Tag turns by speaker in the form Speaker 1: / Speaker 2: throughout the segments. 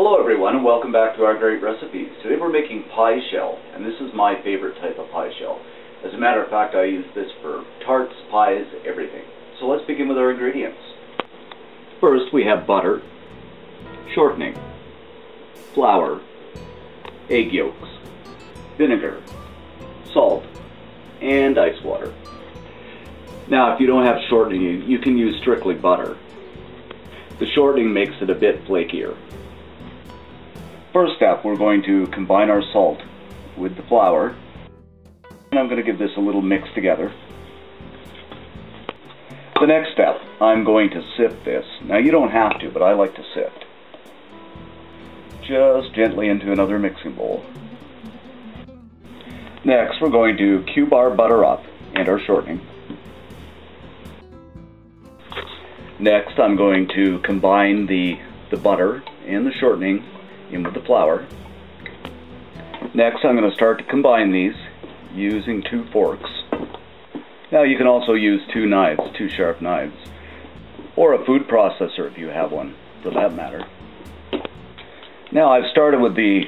Speaker 1: Hello everyone and welcome back to Our Great Recipes. Today we're making pie shell, and this is my favorite type of pie shell. As a matter of fact, I use this for tarts, pies, everything. So let's begin with our ingredients. First we have butter, shortening, flour, egg yolks, vinegar, salt, and ice water. Now if you don't have shortening, you can use strictly butter. The shortening makes it a bit flakier. First step, we're going to combine our salt with the flour, and I'm going to give this a little mix together. The next step, I'm going to sift this. Now you don't have to, but I like to sift. Just gently into another mixing bowl. Next, we're going to cube our butter up and our shortening. Next, I'm going to combine the butter and the shortening in with the flour. Next, I'm going to start to combine these using 2 forks. Now you can also use 2 knives, 2 sharp knives, or a food processor if you have one, for that matter. Now I've started with the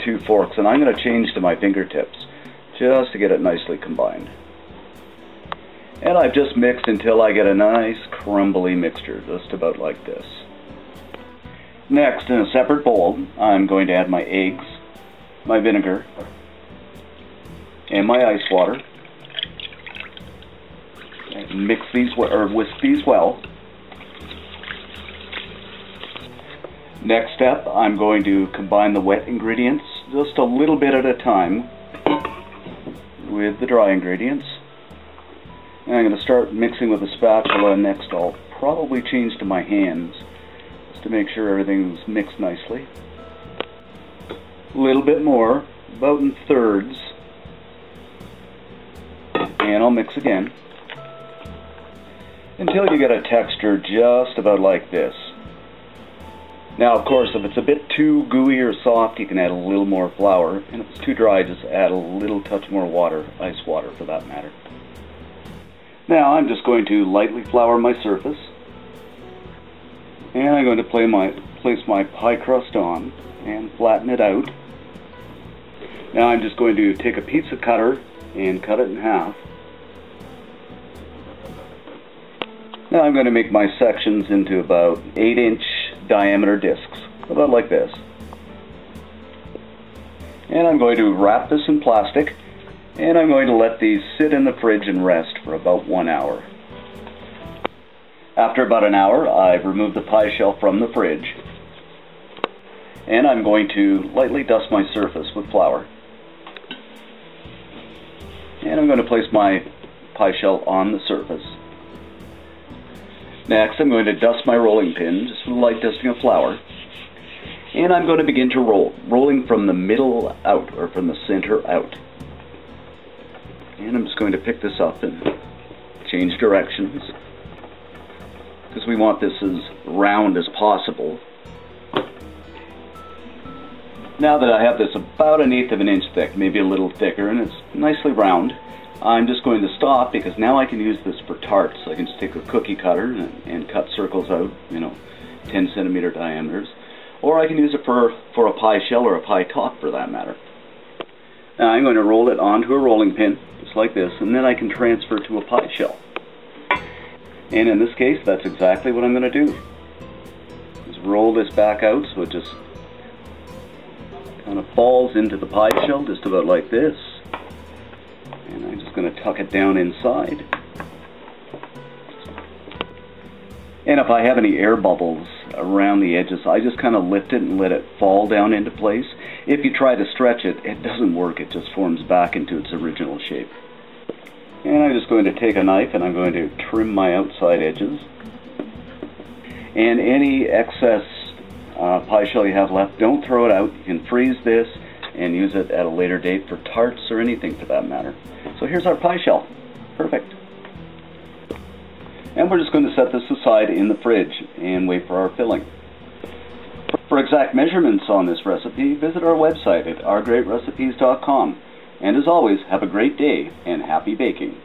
Speaker 1: 2 forks, and I'm going to change to my fingertips just to get it nicely combined. And I've just mixed until I get a nice crumbly mixture, just about like this. Next, in a separate bowl, I'm going to add my eggs, my vinegar, and my ice water. And mix these, or whisk these well. Next step, I'm going to combine the wet ingredients just a little bit at a time with the dry ingredients. And I'm going to start mixing with a spatula. Next, I'll probably change to my hands to make sure everything's mixed nicely. A little bit more, about in thirds, and I'll mix again until you get a texture just about like this. Now of course, if it's a bit too gooey or soft, you can add a little more flour, and if it's too dry, just add a little touch more water, ice water for that matter. Now I'm just going to lightly flour my surface, and I'm going to place my pie crust on and flatten it out. Now I'm just going to take a pizza cutter and cut it in half. Now I'm going to make my sections into about 8-inch diameter discs, about like this. And I'm going to wrap this in plastic, and I'm going to let these sit in the fridge and rest for about 1 hour. After about an hour, I've removed the pie shell from the fridge, and I'm going to lightly dust my surface with flour. And I'm going to place my pie shell on the surface. Next, I'm going to dust my rolling pin, just with a light dusting of flour. And I'm going to begin to roll, rolling from the middle out, or from the center out. And I'm just going to pick this up and change directions, because we want this as round as possible. Now that I have this about 1/8 of an inch thick, maybe a little thicker, and it's nicely round, I'm just going to stop, because now I can use this for tarts. I can just take a cookie cutter and cut circles out, 10 centimeter diameters, or I can use it for a pie shell or a pie top for that matter. Now I'm going to roll it onto a rolling pin, just like this, and then I can transfer to a pie shell. And in this case, that's exactly what I'm going to do. Just roll this back out so it just kind of falls into the pie shell, just about like this. And I'm just going to tuck it down inside. And if I have any air bubbles around the edges, I just kind of lift it and let it fall down into place. If you try to stretch it, it doesn't work. It just forms back into its original shape. And I'm just going to take a knife and I'm going to trim my outside edges. And any excess pie shell you have left, don't throw it out. You can freeze this and use it at a later date for tarts or anything for that matter. So here's our pie shell. Perfect. And we're just going to set this aside in the fridge and wait for our filling. For exact measurements on this recipe, visit our website at ourgreatrecipes.com. And as always, have a great day and happy baking.